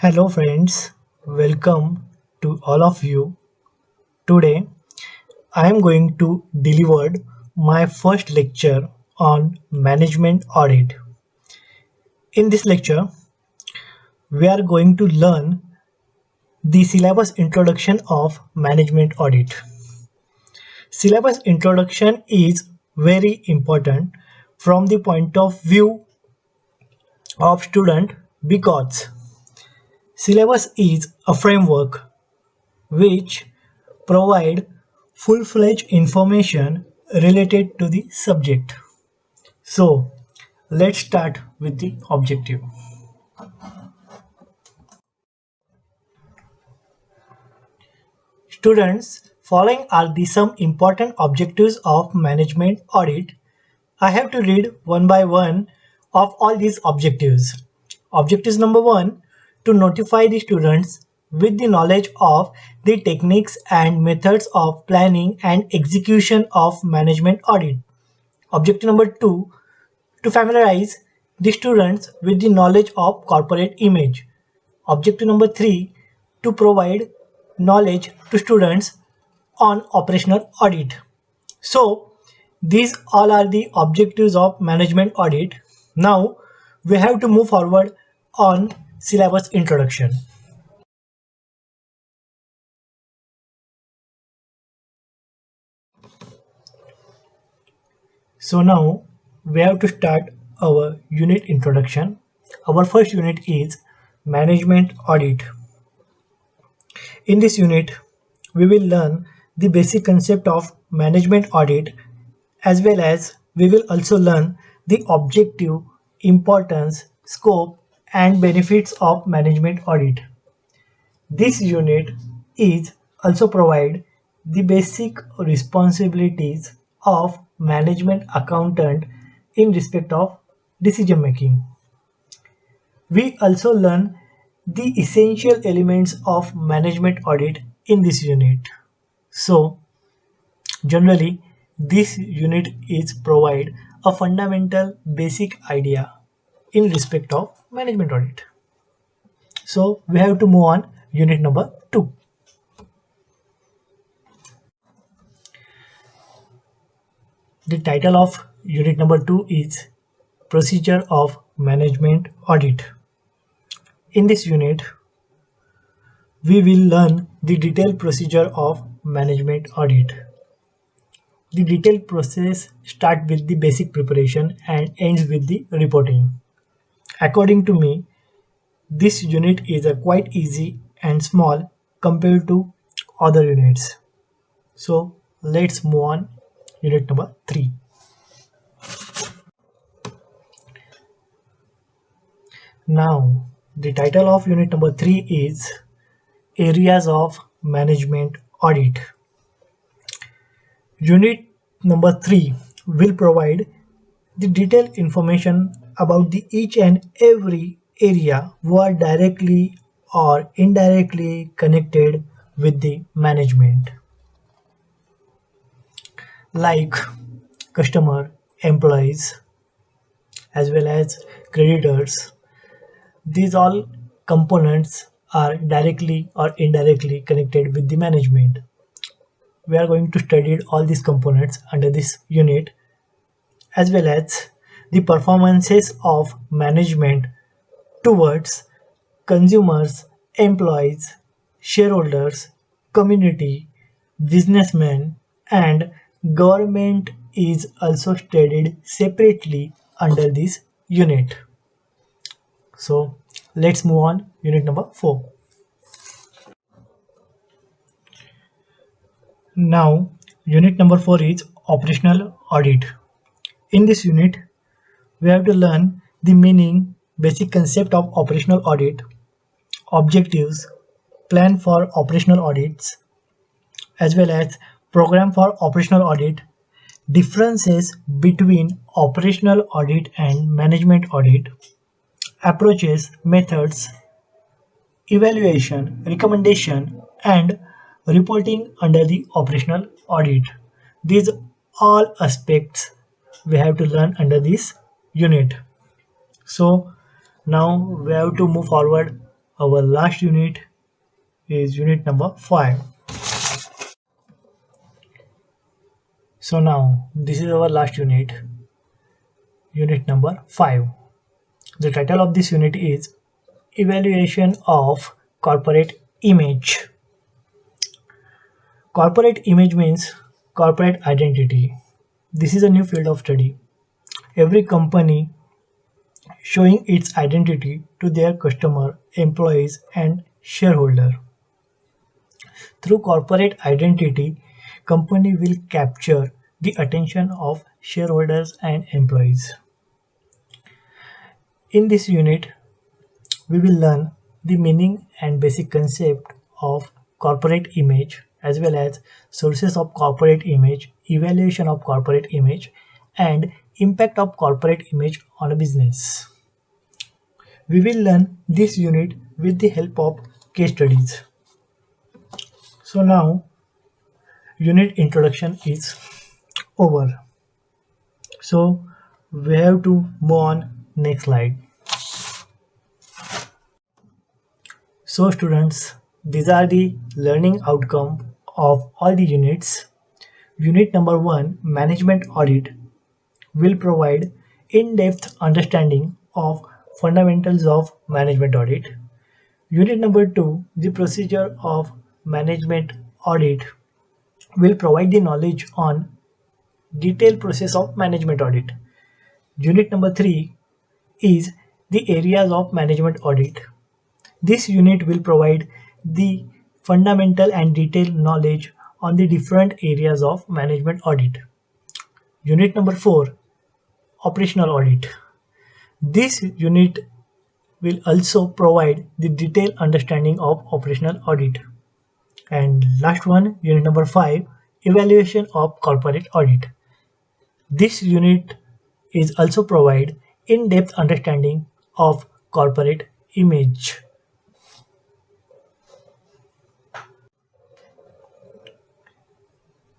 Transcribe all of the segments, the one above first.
Hello friends, welcome to all of you. Today I am going to deliver my first lecture on management audit. In this lecture, we are going to learn the syllabus introduction of management audit. Syllabus introduction is very important from the point of view of student because syllabus is a framework which provide full-fledged information related to the subject. So let's start with the objective. Students, following are the some important objectives of management audit. I have to read one by one of all these objectives. Objectives number one, to notify the students with the knowledge of the techniques and methods of planning and execution of management audit. Objective number two, to familiarize the students with the knowledge of corporate image. Objective number three, to provide knowledge to students on operational audit. So these all are the objectives of management audit. Now we have to move forward on syllabus introduction. So now we have to start our unit introduction. Our first unit is management audit. In this unit, we will learn the basic concept of management audit as well as we will also learn the objective, importance, scope and benefits of management audit. This unit is also provide the basic responsibilities of management accountant in respect of decision making. We also learn the essential elements of management audit in this unit. So generally this unit is provide a fundamental basic idea in respect of management audit. So we have to move on unit number 2. The title of unit number 2 is Procedure of Management Audit. In this unit, we will learn the detailed procedure of management audit. The detailed process starts with the basic preparation and ends with the reporting. According to me, this unit is a quite easy and small compared to other units. So let's move on unit number 3. Now the title of unit number 3 is Areas of Management Audit. Unit number 3 will provide the detailed information about the each and every area who are directly or indirectly connected with the management, like customer, employees, as well as creditors. These all components are directly or indirectly connected with the management. We are going to study all these components under this unit as well as the performances of management towards consumers, employees, shareholders, community, businessmen, and government is also studied separately under this unit. So let's move on unit number 4. Now unit number 4 is operational audit. In this unit we have to learn the meaning, basic concept of operational audit, objectives, plan for operational audits, as well as program for operational audit, differences between operational audit and management audit, approaches, methods, evaluation, recommendation, and reporting under the operational audit. These all aspects we have to learn under this unit. So now we have to move forward our last unit is unit number 5. So now this is our last unit, unit number 5. The title of this unit is Evaluation of Corporate Image. Corporate image means corporate identity. This is a new field of study. Every company showing its identity to their customer, employees, and shareholder. Through corporate identity, company will capture the attention of shareholders and employees. In this unit, we will learn the meaning and basic concept of corporate image as well as sources of corporate image, evaluation of corporate image, and impact of corporate image on a business. We will learn this unit with the help of case studies. So now unit introduction is over. So we have to move on next slide. So students, these are the learning outcome of all the units. Unit number 1, management audit, will provide in-depth understanding of fundamentals of management audit. Unit number 2, the procedure of management audit, will provide the knowledge on detailed process of management audit. Unit number 3 is the areas of management audit. This unit will provide the fundamental and detailed knowledge on the different areas of management audit. Unit number 4, operational audit. This unit will also provide the detailed understanding of operational audit. And last one, unit number 5, evaluation of corporate audit. This unit is also provide in-depth understanding of corporate image.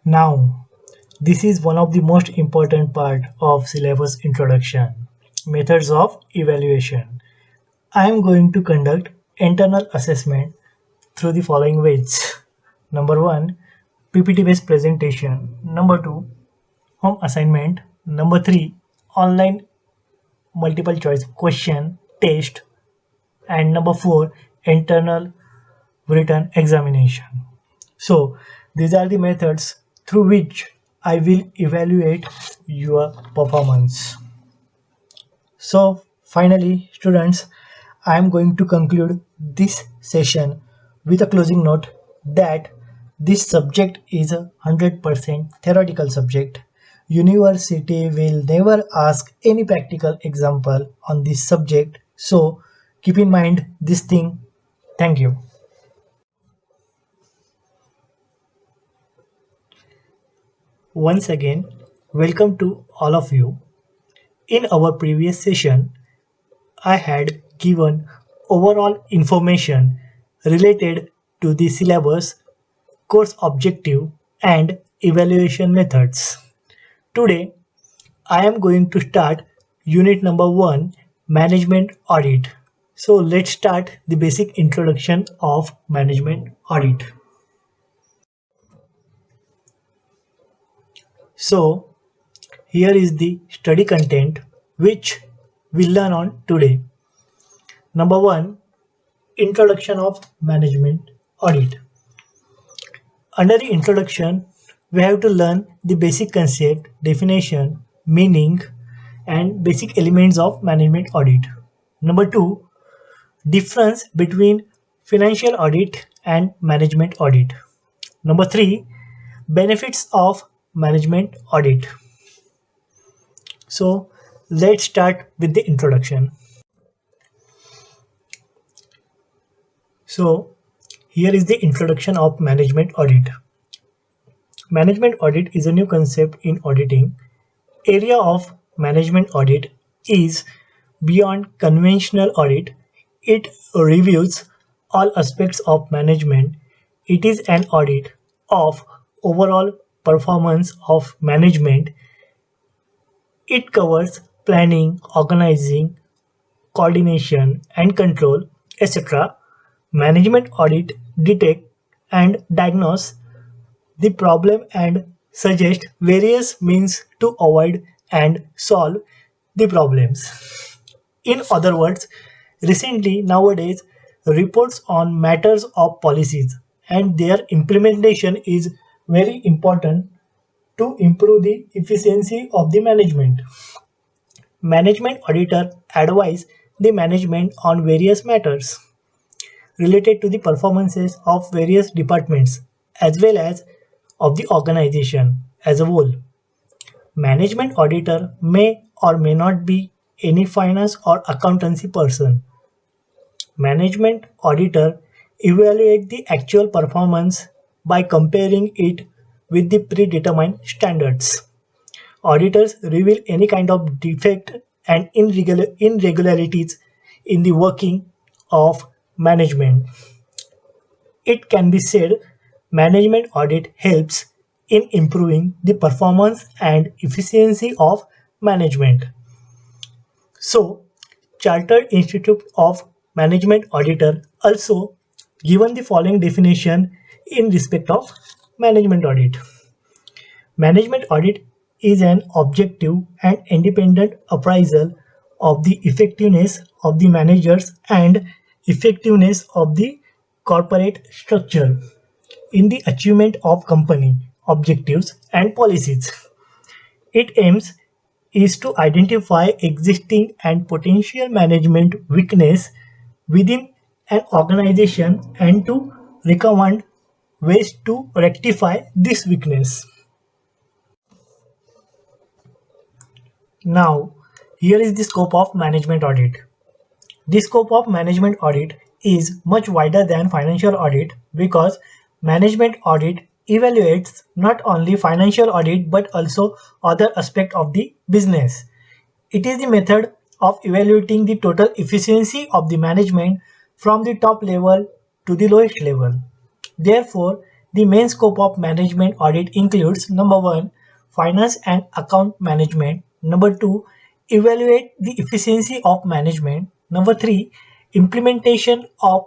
Now, this is one of the most important part of syllabus introduction, methods of evaluation. I am going to conduct internal assessment through the following ways. Number 1, PPT based presentation. Number 2, home assignment. Number 3, online multiple choice question test. And number 4, internal written examination. So these are the methods through which I will evaluate your performance. So finally, students, I am going to conclude this session with a closing note that this subject is a 100% theoretical subject. University will never ask any practical example on this subject. So keep in mind this thing. Thank you. Once again, welcome to all of you. In our previous session, I had given overall information related to the syllabus, course objective, and evaluation methods. Today, I am going to start unit number 1, management audit. So let's start the basic introduction of management audit. So here is the study content which we'll learn on today. Number 1, introduction of management audit. Under the introduction, we have to learn the basic concept, definition, meaning, and basic elements of management audit. Number 2, difference between financial audit and management audit. Number 3, benefits of management audit. So let's start with the introduction. So here is the introduction of management audit. Management audit is a new concept in auditing. Area of management audit is beyond conventional audit. It reviews all aspects of management. It is an audit of overall performance of management. It covers planning, organizing, coordination and control, etc. Management audit detect and diagnose the problem and suggest various means to avoid and solve the problems. In other words, recently nowadays reports on matters of policies and their implementation is very important to improve the efficiency of the management. Management auditor advise the management on various matters related to the performances of various departments as well as of the organization as a whole. Management auditor may or may not be any finance or accountancy person. Management auditor evaluate the actual performance by comparing it with the predetermined standards. Auditors reveal any kind of defect and irregularities in the working of management. It can be said management audit helps in improving the performance and efficiency of management. So, Chartered Institute of Management Auditor also given the following definition in respect of management audit. Management audit is an objective and independent appraisal of the effectiveness of the managers and effectiveness of the corporate structure in the achievement of company objectives and policies. Its aims is to identify existing and potential management weakness within an organization and to recommend ways to rectify this weakness. Now, here is the scope of management audit. The scope of management audit is much wider than financial audit because management audit evaluates not only financial audit but also other aspects of the business. It is the method of evaluating the total efficiency of the management from the top level to the lowest level. Therefore, the main scope of management audit includes number 1, finance and account management, number 2, evaluate the efficiency of management, number 3, implementation of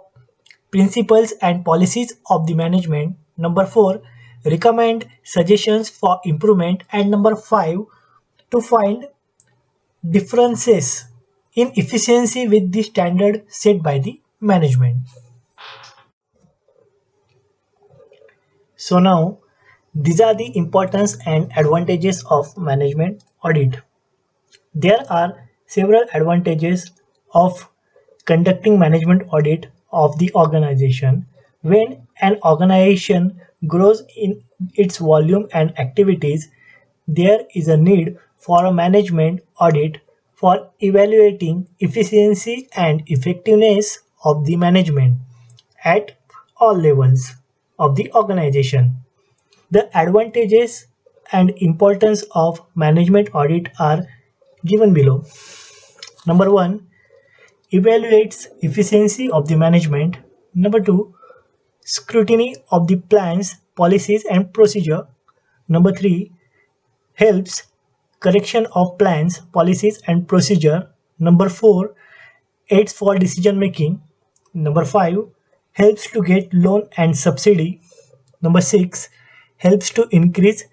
principles and policies of the management, number 4, recommend suggestions for improvement, and number 5, to find differences in efficiency with the standard set by the management. So now these are the importance and advantages of management audit. There are several advantages of conducting management audit of the organization. When an organization grows in its volume and activities, there is a need for a management audit for evaluating efficiency and effectiveness of the management at all levels of the organization. The advantages and importance of management audit are given below. Number 1, evaluates efficiency of the management. Number 2, scrutiny of the plans, policies and procedure. Number 3, helps correction of plans, policies and procedure. Number 4, aids for decision making. Number 5, helps to get loan and subsidy. Number 6, helps to increase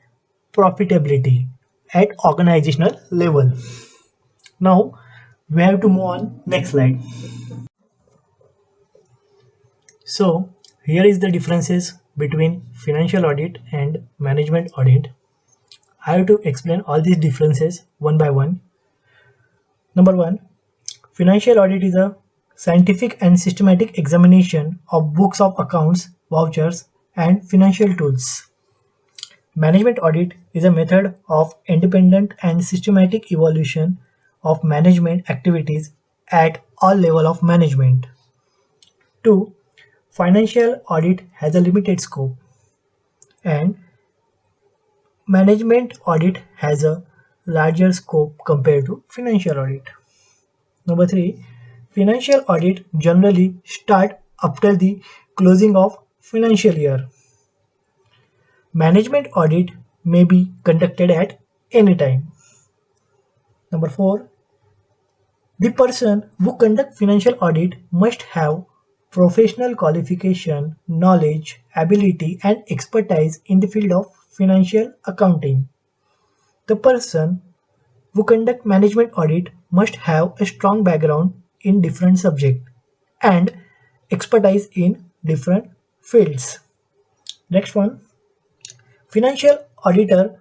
profitability at organizational level. Now we have to move on next slide. So here is the differences between financial audit and management audit. I have to explain all these differences one by one. Number 1, financial audit is a scientific and systematic examination of books of accounts, vouchers and financial tools. Management audit is a method of independent and systematic evaluation of management activities at all levels of management. 2. Financial audit has a limited scope and management audit has a larger scope compared to financial audit. Number 3. Financial audit generally start after the closing of financial year. Management audit may be conducted at any time. Number 4. The person who conduct financial audit must have professional qualification, knowledge, ability, and expertise in the field of financial accounting. The person who conduct management audit must have a strong background in different subjects and expertise in different fields. Next one, financial auditor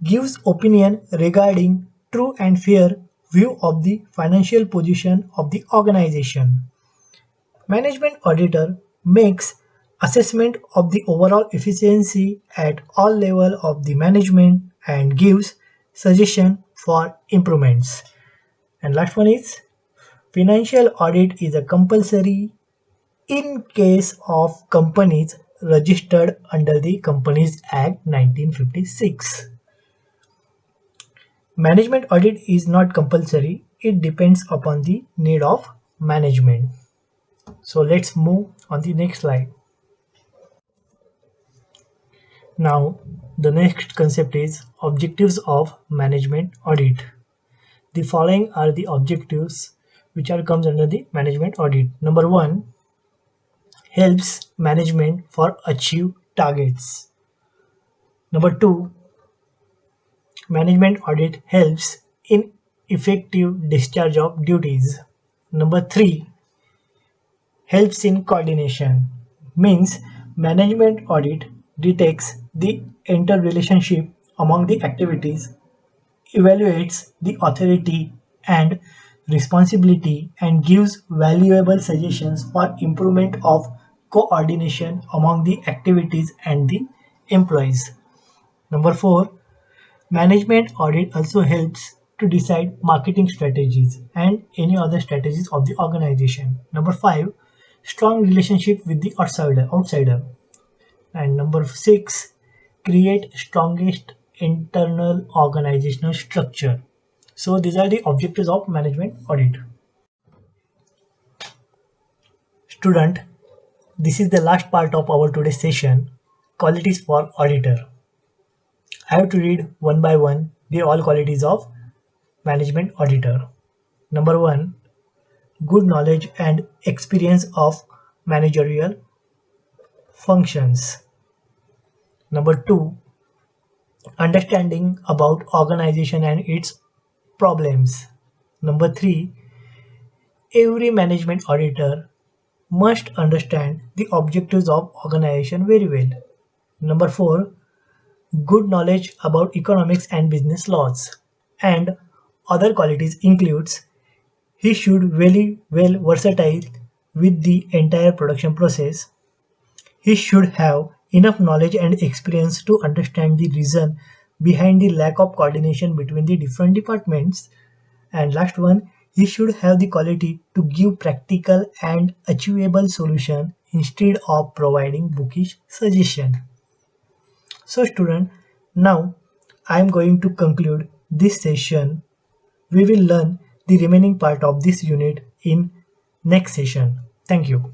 gives opinion regarding true and fair view of the financial position of the organization. Management auditor makes assessment of the overall efficiency at all level of the management and gives suggestion for improvements. And last one is financial audit is a compulsory in case of companies registered under the Companies Act 1956. Management audit is not compulsory, it depends upon the need of management. So let's move on the next slide. Now the next concept is objectives of management audit. The following are the objectives which are comes under the management audit. Number 1, helps management for achieve targets. Number 2, management audit helps in effective discharge of duties. Number 3, helps in coordination, means management audit detects the interrelationship among the activities, evaluates the authority and responsibility, and gives valuable suggestions for improvement of coordination among the activities and the employees. Number 4, management audit also helps to decide marketing strategies and any other strategies of the organization. Number 5, strong relationship with the outsider. And number 6, create strongest internal organizational structure. So these are the objectives of management audit. Student, this is the last part of our today's session, qualities for auditor. I have to read one by one the all qualities of management auditor. Number 1, good knowledge and experience of managerial functions. Number 2, understanding about organization and its problems. Number 3, every management auditor must understand the objectives of organization very well. Number 4, good knowledge about economics and business laws. And other qualities includes he should very well versatile with the entire production process. He should have enough knowledge and experience to understand the reason behind the lack of coordination between the different departments. And last one, he should have the quality to give practical and achievable solution instead of providing bookish suggestion. So student, now I am going to conclude this session. We will learn the remaining part of this unit in next session. Thank you.